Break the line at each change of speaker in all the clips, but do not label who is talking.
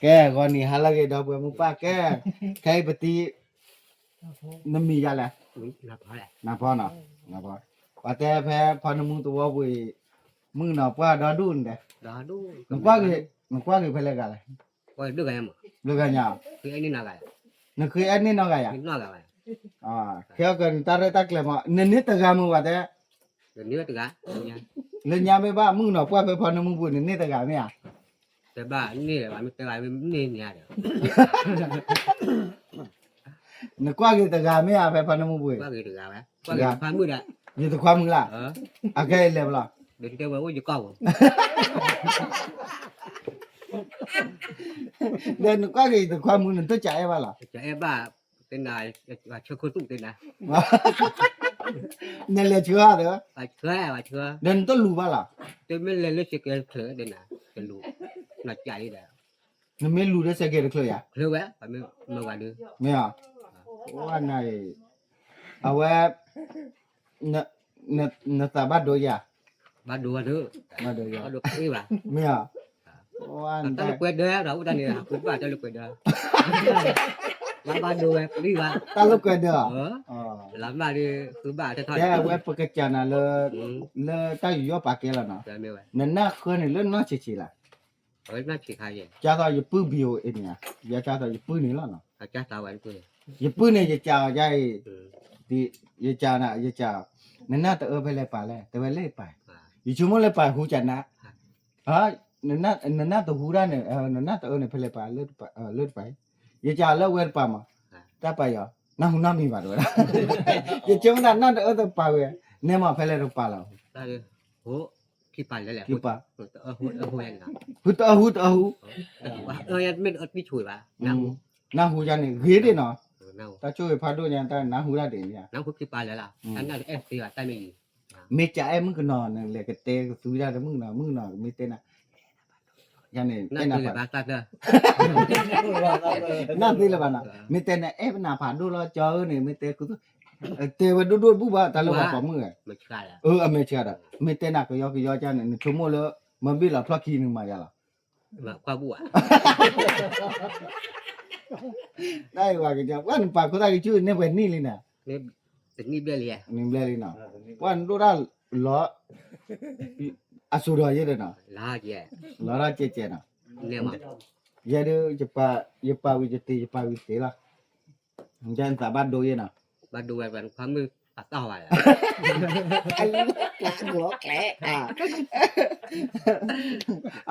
แกก่อนนี่หาละเกดอกเปมุปะแกใครปฏินมียาแหละนาพอเนาะนาพอว่าแต่แพ้พอนมึงตัวบุยมึงเนาะว่าดอดุนเด้มันกว่าคือเพลกะเลยลูกะญานคืออันนี้เนาะกะยาเขียวกันตาเรตักเลยมะนตะกะมึงว่าแต่เลญญาไม่บ้ามึงเนาะว่าไปพอนมึงบุยนตะกะเนี่ย
แต่บ้านี่แหละมันแต่ว่ามันนี่เนี่ยเด้อน
กว่าคือตะกะไม่ไปพอนมึงบุย
ว่าคือตะกะมั้ยว่าคือความมืดอ่ะ
อยู่ตะความมึงล่ะอะแกเลยบ่ล่ะ
เดี๋ยวเดี๋ยวว่าอยู่เก่า
เดินกว่าคือตะความมึงนั่นตะใจว่าล่ะ
จะไอ้บ้าเป็นนายว่าเชื่อคนตุ้งเป็นนะ
นั่นแหละเชื่อเด้อ
ว่าเชื่อ
เดินต้นรู้บ่ล่ะ
แต่ไม่เลยเลือกเกลือเถื่อเด่นนะเป็นลูกหนักใจเด้อ
นั่นไม่รู้ได้สักเกตเคยอ่ะ
เลือกแวะไปไม่ว่าดู
ไม่อ่ะว่าไงเอาไว้นตาบัดโดยอ่ะ
บ้าดูว่าดู
บัดโดยอ่ะ
บ้าดูนี่ว่า
ไม่อ่ะว่า
ตาลูกเวดเด้อเราตานี่คุณบ้าตาลูกเวดเด้อบ้าดูนี่ว่า
ตาลูกเด้ออ๋อ
หลังบ้าดิคือบ้าจะทอด
แกเว็บปกจานะเลตาอยู่ปากเกลเนาะ
แต่ไม่ว่า
นั่นน่ะคือนี่เลน่ะชิล่ะ
เฮ้ยน่าขี้ขายยัง
จ้าตาอยู่ปื้อบิโอเอ็นเนี่ยอย่าจ้าตาอยู่ปื้อนี่ล่ะเนาะ
อาจารย์ตาวันกู
อยู่ปื้อนี่จะจ้าใหญ่ดิอย่าจ้านะอย่าจ้านั่นน่ะตะไปเลยป่าเลยตะไปเลยป่าอยู่ชั่วโมงเลยป่าหูจันนะฮะนั่นน่ะตะหูด้านเนี่ยนั่นน่ะตะเนี่ยไปเลยป่าเลิศไปอย่าจ้าแล้วเวรป่ามาตาไปอ่ะน้าหูน้ามีบาดด้วยอย่าชั่วโมงนั้นตะตะป่าเว้ยเนี่ยมาไปเลยป่าแล้ว
ตาดิโหขี้ปั่นแล้วแหละ
กี่ป่า
หูยังนะ
หูตะหู
ยังไม่ไม่ช่วยป่ะน้ำ
น้าหูจันนี่เฮ็ดดิเนาะ
น้ำ
ตาช่วยพาดูเนี่ยตาน้าหูได้ดิเนี่ย
น้ำคุกขี้ปั่นแล้วล่ะอันนั้นเอฟซีว่าใต้ไม่ดี
เมจ่าไอ้มึงก็นอนเลยก็เตะสุยาแต่มึงนอนมีเตนะยันนี่
นั่
เต
น
นะ
คือ
ผ่า
บ้าตาเด้อ
นั่นตีละบ้านะมีเตนะเอ๊ะน่าผ่านดูรอเจอเนี่ยมีเตกูเตว่าดูบุบะตาละว่าปอมือ
ไม่ใช่ละ
อเมจ่าดมีเตนะก็ยอกจันนี่ชั่วโมงละมันบิละพลักขี้นึงมายาละ
มาความบัว
ได้ว่าก็จะวันปากก็ได้ชื่อเนี่ยเป็นนี่เลยนะ
นี่เป็นนี่เบี้ยเลย
นี่เบลเลยนะวันดูได้ล้ออสุรายเลยนะ
ลาแย่
ล้อราเจเจนะ
เนี่ยมา
jadi jepa witi lah jangan sabar doye na
บ้าดูแบบความมือตัดต่อไป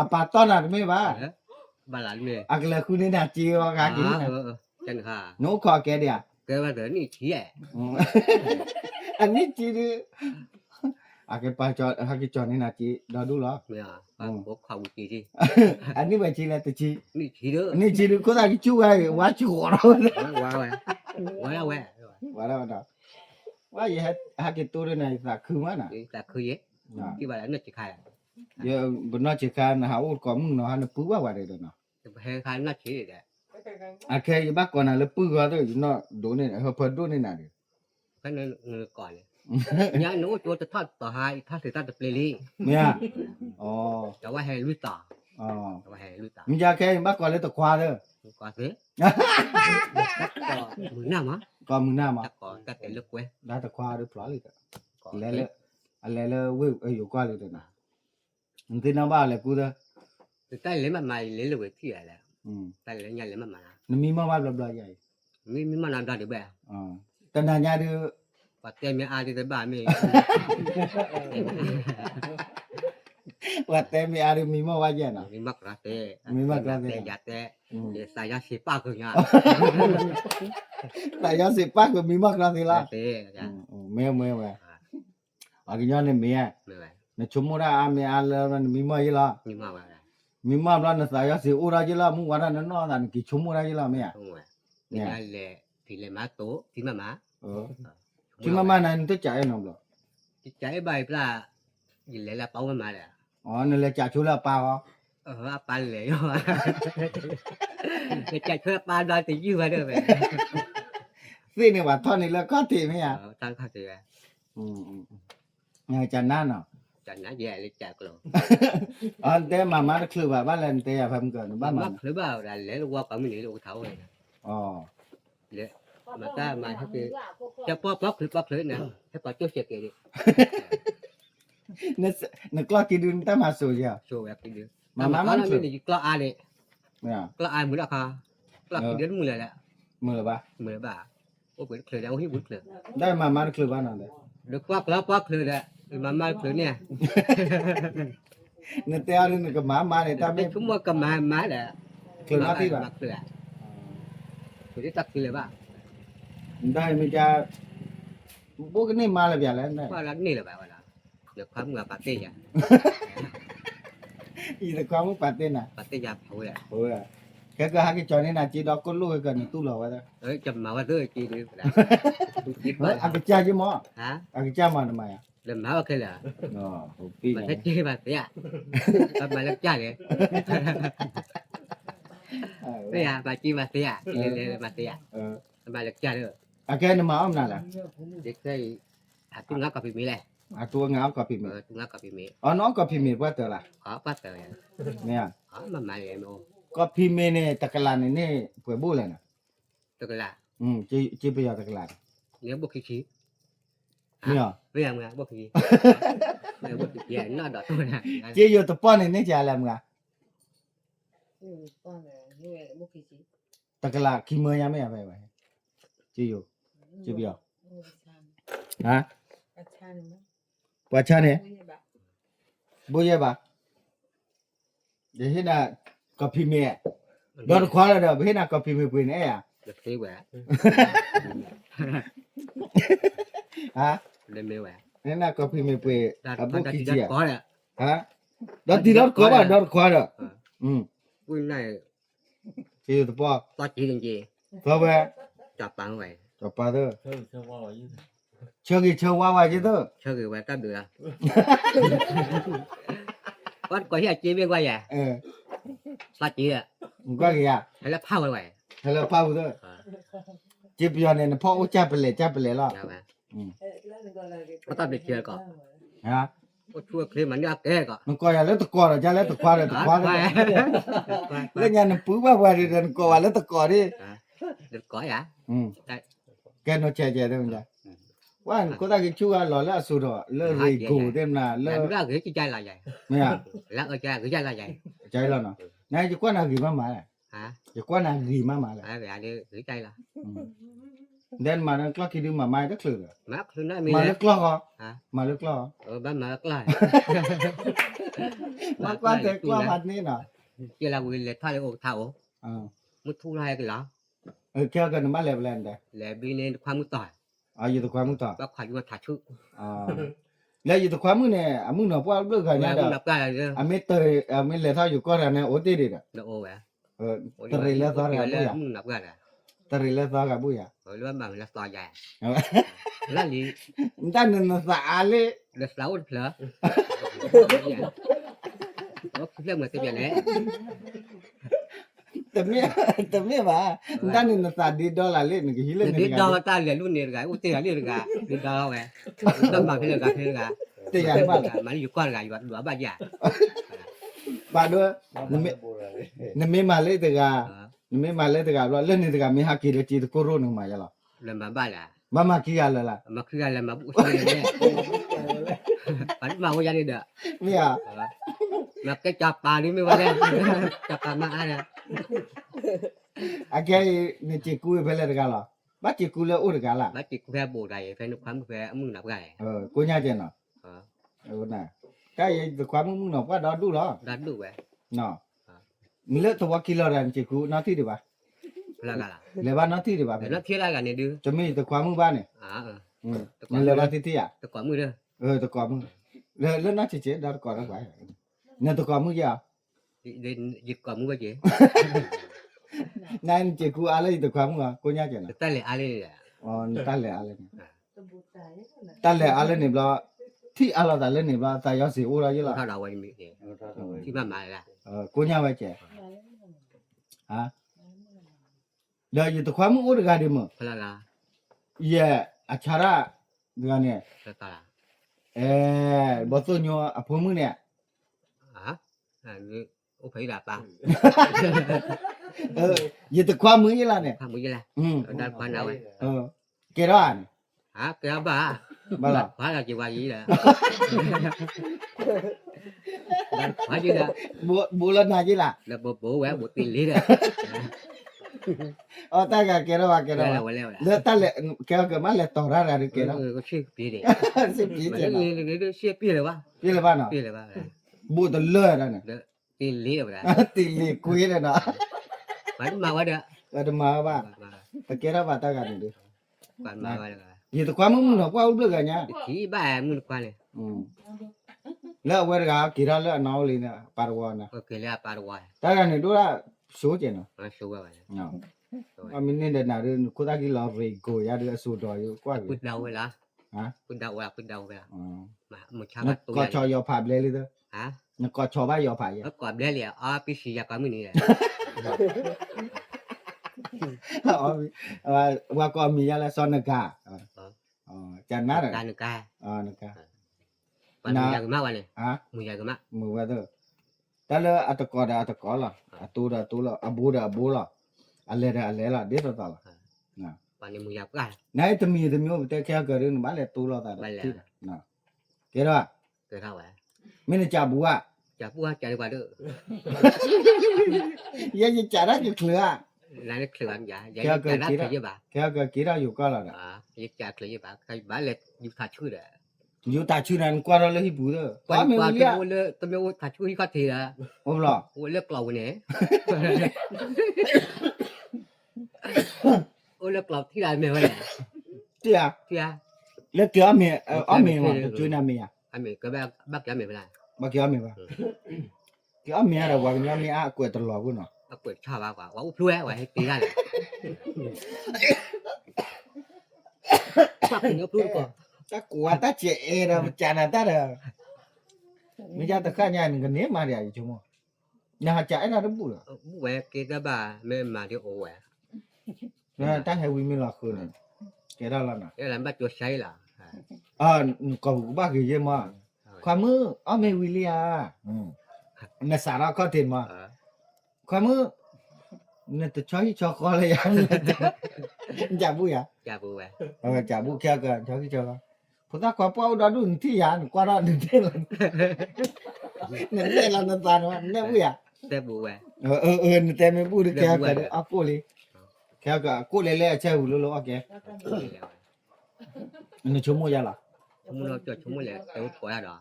apa ton na me ba
บ้าหลานเมย์
agla ku ni na chi wa ka ki na
จันค่ะ
no kho ke dia
เกิดมาเดี๋ยวนี่ขี้แย่
ani chi ni ake pa cho ha ki cho ni na chi do du lo
เนี่ยบ้าพวกข่าวจีจี
ani ba chi la tu chi
นี่ขี้เด้อ
ni chi ko da ki chu ga wa chu ko ro
ว้าวว้าวว้าว
wa la ba wa ye ha ki tu na sa khu ma na
แต่คือเยอะที่บ้านนั่นจะขาย
ye bu no chi ka na ha u ko mu no ha na pu wa wa de no
แต่แพงขายน่าขี้เลย
ake ye ba ko na le pu ga de no do ni ha pa do ni na de
ก็เงินก่อนเลยเนี่ยหนูตัวจะทอดต่อให้ถ้าถือทอดจะเปรี้ย
me ya oh
จะว่าให้รู้ต่อ
oh
จะว่าให้รู้ต่อ
mi ja ke ba ko le to kwa de
ก่อนสิก็มือหน้ามั้ง
ko mu na ma
ตักก่อนตักแต่ลึกเว้ย
da to kwa de pla le
ก่อน
le we yo kwa le de na nti na ba le ku de
ใต้เลยมันมาเลยเลยที่อะไร ใต้เลยเนี่ยเลยมันมา
ni mi ma ba bla bla ya
มีมันนานได้เดี๋ยวแบบ
ta na nya de
ปัดเต็มมีอาที่แต่บ้านมี
wa te mi a de mi ma wa ya na
มีมักระเตะ
มีมักระเตะ
ยาเตะสายยาสีป้าคือเนี่ย
ta ya se pa ko mi ma kra de la
เตะจ้ะ
me me we a ki nya ne me ya
ไม่ไหว
na chumu ra a me a le mi ma yi la
มีมากว่า
mi ma bla na sa ya se o ra ji la mu wa ra na no na ki chumu ra ji la me ya
ตรงไหนนี่แหละที่เลยมาโตที่มา
ki ma ma na ni te cha ya no bla
ใจใบปลายินเลยละเป้ามันมาเลย
oh ne le cha chu la pa ho
ปันเลยจะเพื่อปลาได้แต่ยืมมาด้วยไหม
si ne wa tho ni le ko ti me ya
ตั้งค่าเสีย
nya cha na no
จันนะแย่เลยจากเรา
อันแต่มาคือว่าบ้านแลนเตะพัมก่อนบ้านมั
มั
น
กหรือเปล่าแต่แล้วว่าก็ไม่หนีลูกเท้าเลย
อ๋อ
เลยมาตามาให้คือจะป๊อกหรือป๊อกเลยนะให้ป๊อกเจ้าเสียเกดิ
นึกว่ากินดูแต่มาสู่จ้ะ
โชว์แบบนี้
มามัน
คือก็อาเลย
เนี่ย
ก็อาเหมือนราคาก็กินเดือนมือเลยแหละ
มือป่ะ
มือบ้าโอ้เป็นเคยแล้วที่บุญเลย
ได้มาคือบ้านนั่นเลย
เด็กป๊อกแล้วป๊อกเลยแหละมาเคยเนี่ย
นึกแต่อันนึกกับมาเนี่ยตาม
เป็
ไม่
นคุ้มว่ากับมาแหละ
คือนาที่ป่ะ
เคยคือที่ตักคือเลยบ้า
ได้ไม่จะพวกนี้มาเลยแบบนั้นได้
ว่าร้านนี่แหละแบบว่าเดี๋ยวความเงาปาเต้ยา
อีแต่ความปัดเต้นน่ะ
ปาเต้ยาเผาเลย
โอ้ยแค่ก็หากิจนี่น่ะจีดอกก็ลูกกันตู้หล่อไว้แล้ว
จำมาว่าเรื่อยจีดีแหละคิดว่า
อากิจาจิมอ
ฮะ
อากิจามาทำไมอ่ะ
เริ่มมาว่าเคยเหรอ
อ๋อปี
มันจะเจ๊มาเสียมาแล้วจ้าเลยเนี่ยมาจีมาเสียจีเลยมาเสียมาแล้วจ้าเลย
อาแกนมาอ้อมนั่นแหละ
เด็กเคยตุ้งงับกับพี่มีเลย
อาตัวงามกับพี่มี
ตุ้งงับกับพี่มี
อ๋อน้องกับพี่มีว่าเตอล่ะ
ขอปัดเลย
เนี่ย
ขอมาเลยโม
ก็พี่มีเนี่ยตะกลานี่ป่วยบู้เลยนะ
ตัวกันละ
จีไปยอตะกลา
เนี่ยบุกขี้
เนี่ย
เรื่องไงบุกขี้เนี่ยบุกขี้น่าดอดตัวนะ
จีอยู่ตะป้อนนี่จะอะไรมึงอ่ะ
ป้อนเลยนี่บุกขี้จี
ตะกลาขี้มือยังไม่เอาไปจีอยู่จีไปยอฮะ
ประชันมั้ง
ปัจจุบันเนี่ย
ไม่ใช่แบบ
บูเย่ปะเดี๋ยวน่ะกับพี่มีดอดควาแล้วเดี๋ยวเห็นน่ะกับพี่มีปืนเนี่ย
เด็กซื้อแหวน
ฮะ
เล่นไม่แหวน
เห็นน่ะกับพี่มีปืน
ดัด
อ่ะบุ
ดัด
กี้
ดัด
จี
ก้อนอ่ะ
ฮะดอดที่ดอดควาป่ะดอดควาเด้อ
ปุ้ยนี่
จีอยู่ตะป้อ
ก็จีจริง
ตัวเบ้
ๆจับปังไว้
จับปลาเด้อ
เชื่อว่าเราอยู่
เชื่อกี่เชื่อว่าจีเด้อ
เชื่อคือไว้ก็เดือก็ก่อนที่จะจีเบี้ยไว้ใหญ่ก็จีอ่ะ
มึงก็กี่อ่ะ
แล้วเผาไว้
ฮัลโหลป้าเด้อจีบยอนเนี่ยพ่ออุ้จับไปเลยล่ะ
ใช่ไหม
แล้วนึกว่าอะไร
ก็ต้องไปเชื่อก่อน
ฮะ
ก็ช่วยเคลมันยากแก่ก่อน
มันก็อย่าแล้วตะกอดจ้าแล้วตะควาเลยตะควาเลยแล้วยันปื้อว่าว่าเดินก็ว่าแล้วตะกอดิ
เด็กก้อยอ่ะ
แกโนเจเจเด้อจ้ะว่าก็ตะกี้ชูอ่ะหล่อแล้วสุดอ่ะเลิกเลยกูเต็มน่ะ
แล้
เลิ
ว
ก
ก็คือใจละใหญ่
ไม่อ่ะ
แล้วก็ใจคือใจละใหญ่
ใจแล้วเนาะนายจะกว่านากีมาเลย
ฮะ
จะกว่านากีมาเลย
อะไรแบบนี้คือใจละ
เดินมาแล้วก็คิดดูมาไม่ได้คือ
มักคือนั่นมี
มา
เล
แล้
ยว
ก็มาแล้วก็
บ้านมาแล้วก็เลย
มาว่าแต่กว่าพัดนี่เนาะ
เจ้าเราวิเลท่าเลยโอ้ท่าโอ้ มุดทุไรกันเหรอ
แค่กันมาแล้วแลนได้
แล้วบีเนี่ยความมุดต่อย
อยู่ตะความมึงต่อ
ก็ขายว่าถ่ายชุด
แล้วอยู่ตะความมึงเนี่ยมึงเนาะพวกเลิกกัน
แล้ว
เนี่ย
มันรับได้เลย
ไม่เตยไม่เลยเท่าอยู่ก็แล้วเนี่ยโอตีดิอ่ะ
แล้วโอ้แหวะ
ตรีแล้วซอกับบุย
มึงรับได้เลย
ตรีแล้วซอกับบุย
หรือว่าบางแล้วต่อใหญ่แล้วนี่
ด้านนึงสะอาดเลย
แล้วสาวเพลอโอ้เรื่องมันจะเป็นไง
แต่ไม่ว่าด้านนึงสะอาดดีดอลลาร์เลยนึกหิเล
เดี๋ยวดาวตาเหลือรุ่นนี้กันอุ้ยเตี๋ยนี่กันเดี๋ยวดาวแหวะต้องมาเพื่อนกันเพื่อนกัน
แต่อย่างว่า
มันอยู่ก้อนกันอยู่หัวบ้านใหญ่
บาด้วยนั่นไม่มาเลยแต่กานั่นไม่มาเลยแต่กาเล่นนี่แต่กาไม่ฮักกี้เลยจีตโคโรนึงมาอย่าหรอ
แล้วมาบ้านล่ะ
มาขี้อะไรล่ะ
มาคืออะไรมาบุษเลยเนี่ยปันมาว่าอย่างนี้เด้อ
ไม่อ่ะ
มาแกจับปลานี่ไม่ว่าแล้วจับปลามาอะไร
อาแกนี่จีกูไปเลยแต่กาหรอบ้าจีกูเลยอุดกาล่ะ
มาจิกแพ้โบได้แพ้นุความแพ้มึงหนับไง
กูย่าเจนเนาะน่ะใกล้ตะความมึงเนาะว่าดอดูหรอ
ดันดูไป
เนาะมีเลตัวกิโลแรมจีกูนาทีดีป่ะ
ละกันล่ะ
เลบ้านนาทีดีป่ะ
เดี๋ยวนัดเที่ยวกันเนี่ยดื้อ
จะมีตะความมึงบ้านเนี่ยมันเลบ้านที่ที่อ่ะ
ตะกอนมือเด้อ
ตะความมึงเลน่าจะเจ๊ดอก่อนแล้วไปเนี่ยตะความมึงยา
เดินหยิบก่อนมือไปเจ๊
นั่นจีกูอะไรตะความมึงอ่ะกูย่าเจน
แต่เลยอะไรเนี่ย
อ๋อตันเลยอะไร
ตะบูตาย
ตันเลยอะไรเนี่ยบล้อที่อะไรตันเลยเนี่ยบล้อตายอสีอุระยี่ละ
ถ้าเราไว้มีเนี่ยที่มามาละ
กูย่าไปเจ๊ฮะเดี๋ยวอยู่ตะความมึงอุระกันดิมั้ง
พลาละ
เย่อาชาระเดี๋ยวเนี่ย
ตาละ
บ่ဆိုညောအဖိုးမှုเนี่ย
hả à như ô phải là ba
ရေတခွားမှုကြီးလားเนี่ย
không biết là
อืม
đang quan nào vậy
ကဲတော့
hả cái ba
ဘာလား
phải là chịu qua gì là phải chứ là
ဘူလနာကြီးလား
là bố quẻ bố tiền lý rồi
အော်တက်ကကဲတော့ကဲတော့
leo leo là
လက်တက်လက်ကဲကမလက်တော်ရတာကဲတော့
có xếp bia đi
စစ်ပြေးတယ်နော်
cái xếp bia rồi ba
ပြေးလပါနော်
bia rồi ba
ဘူတလွဲ့တယ်နော်
tiền lý rồi đó
တီလီကွေးတယ်နော်
phải mà qua được
အဲ့ဒါမှာပါတကယ်တော့တက်ကနေလေ
phải mà qua được
ရေတခွားမှုတော့ကွာဥပလကညာ
chỉ ba muốn qua này
လက်ဝဲကကီရလက်အနောက်လေးနဲ့ပါရဝနာ
ok là ba rồi
တက်ကနေတို့ကရှိုးကျင်တော့
nó xấu rồi
နော်အမင်းနဲ့နာရကိုတကီလာရေကိုရတဲ့အဆိုတော်ရောကွာ
quýt đầu vậy là
ဟမ်
quýt đầu là quýt đầu vậy là mà một cháo
န
bắt
ကော
tôi
ချောရောဖာပလဲလေးတော့
hả
နကောချောပါရောဖာရ
nó còn đây là à bị xì ra có mình này
အော်ဝါကောမီရလဲစောနကကျန်နာရ
ta được ca
နက
còn mùi già cái má qua này
ဟာ
mùi già cái má
မဝဲတော့တလဲအတကောဒါအတကောလားအတူတာတူလားအဘူဒါအဘူလားအလဲဒါအလဲလားဒီတော့လားနော်
còn này mùi già cái
နိုင်တမီတမျိုးတက်ခဲကြရင်မလဲတူလားတာနော်ကဲတော့
cái thao vậy
မင်းကြဘူးက
chả bua chả đi qua được
ရရကြရကြခလ
là nó khử ăn giả giả
Kêu
chả
kêu
đắt
kỹ
phải
đó.
với bà
ကဲကကီရယူကလာတာ
à chả khử với bà cái bà là như thà chui đấy
ယူတာချူနန်ကွာရလေဟိဘူးတော့
quan
မင်း
qua
ဝီရ
tôi mua tôi mua thà chui có thì là
ဟုတ်လား
tôi lớp lầu này tôi lớp lầu thì là mèo này
တရား
thì à
လက်ကရမေအမေဝကျွနာမေ
anh mày cái bác cái mèo này
မကရမေပါကရမေရဝါကညမေအကွယ်တလောဘူးနော်
bác quệt cho bà quả úp lue quả hết tí ra này bác thì úp lue quả
တကွာတချေအေရချာနာတရမကြတခါညာကနေမာရရချုံမညာချာအဲ့ဒါဘူးလား
bố quẹ kia đó bà mẹ mà đi ổ quẹ
တဟဲဝီမလာခုနေကဲရလာနာ
cái làm bắt chuột say là
အာကောဘာကြီးရမခွာမအမေဝီလီယာနဆာရာကတင်မခွာမနတချောချောခေါ်လေရကြဘူးရ
cha bố quẹ
ကြဘူးခဲကချောချောဖုဒကွာပေါဒါဒုန်တီယာကွာရနေတယ်နေလာနတာနေဘူးရ
té bố quẹ
နေတယ်မဘူးခဲကအပိုလေခဲကကိုလေလေအချက်ဘူးလို့โอเคနချုံမရလား
chúng nó cho chúng nó là tôi quả đó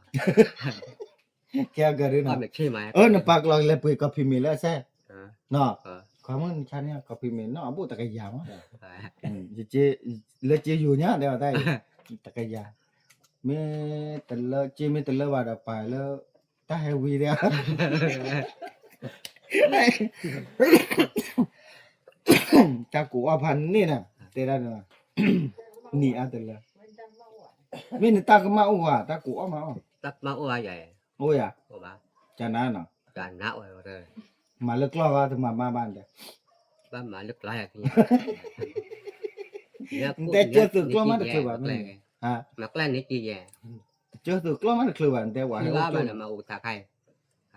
ခဲကရ
con
နော်
được chơi mà
နပကလောလေပွေကဖီမီလဲဆဲ
à
နော်
à
ခွာမချာနေကဖီမီနော်အပိုတကရမ
à
ကျေလက်ကျေယူညာတဲ့တဲ့တကရမေတလကျေမေတလပါတော့ပါလို့တဟဲဝီရတကူအဖန်နေနာတဲ့ရနော်နီအတလမင်းတကမအဝတကူအမအ
tắt máu ai vậy
ဟိုရ
của bà
ဂျာနာနော်
cả não rồi rồi
မလကလောကတမမမန်တဲ့
ba mà lực lại thì
တဲ့ကျသူကလမတဲ့ကဘာမင်းဟာ
mặc lên nít gì vậy
ကျသူကလမတဲ့ကဘာတဲ့ဝါ
thì ba mà là mà u thà khai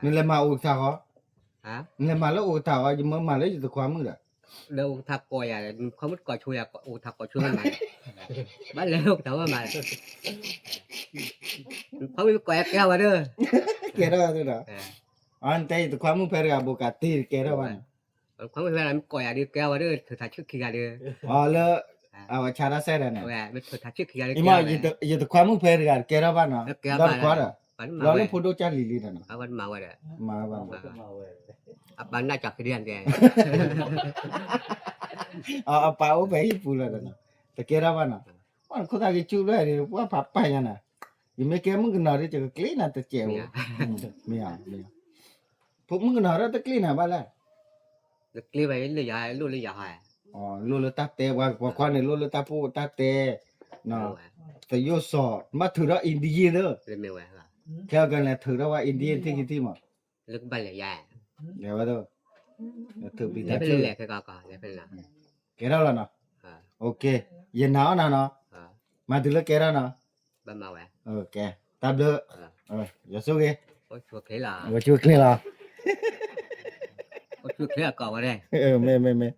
မင်းလည်းမဦးသားဟော
hả
မင်းလည်းမလို့ဦးသားဟောဒီမမလေးဒီကွာမှုလား
đâu thà coi à không biết coi chui à u thà coi chui mà ba leo thấu mà không biết coi kéo vào đó
ကဲတော့တဲ့တော့အန်တဲ့ဒီကွာမှုဖဲရဘကတီကဲတော့ဘာ
không biết là coi à đi kéo vào đó thử thà trước khi ra đi
ဟောလေအချာရဆဲတယ်နော်
rồi biết thử thà trước khi ra đi
အမရဒီကွာမှုဖဲရကဲတော့ဘာနော်တော့ကွာတော့
bắn
လော
mà
လေး
vậy
ဖိုတိုချလီလီတယ်နော်
bắn mà vậy
မာဘာ
bắn lại chọc cái điện kìa
အပါဦးပဲပူလာတယ်နော်တကယ်တော့ဘာနော်ဘာခုသားကြီးကျူလဲတယ်ဘာဖပိုင်ရနာဒီမေကဲမှုကနော်တဲ့ကလီနာတကျဲဝမရဖုမှုကနော်ရတကလီနာဘာလဲ
được kia vậy là dài luôn là dài
အော်လိုလိုတတ်တယ်ဘာခွာနေလိုလိုတတ်ဖို့တတ်တယ်နော်တယောစောမထူတော့အိန္ဒိယတော့
lên mèo vậy
ခဲကန်လည်းထူတော့အိန္ဒိယတိတိမ
lực bay là dài
လေဘာတော့ထူပြီးတ
lấy
တ်
bên lẹ cái cò lấy bên là
ကဲတော့လားနော်
à
โอเคยนาနော်နော်
à
မဒီလကဲရနော်
bên màu vậy
โอเค tablet อย่าสู้เก
โอ้ชัวร์เคล่ะ
ว่าช่วยเคลียร์เหรอ
โอ้ชัวร์เคล่ะก่อนมาได้
ไม่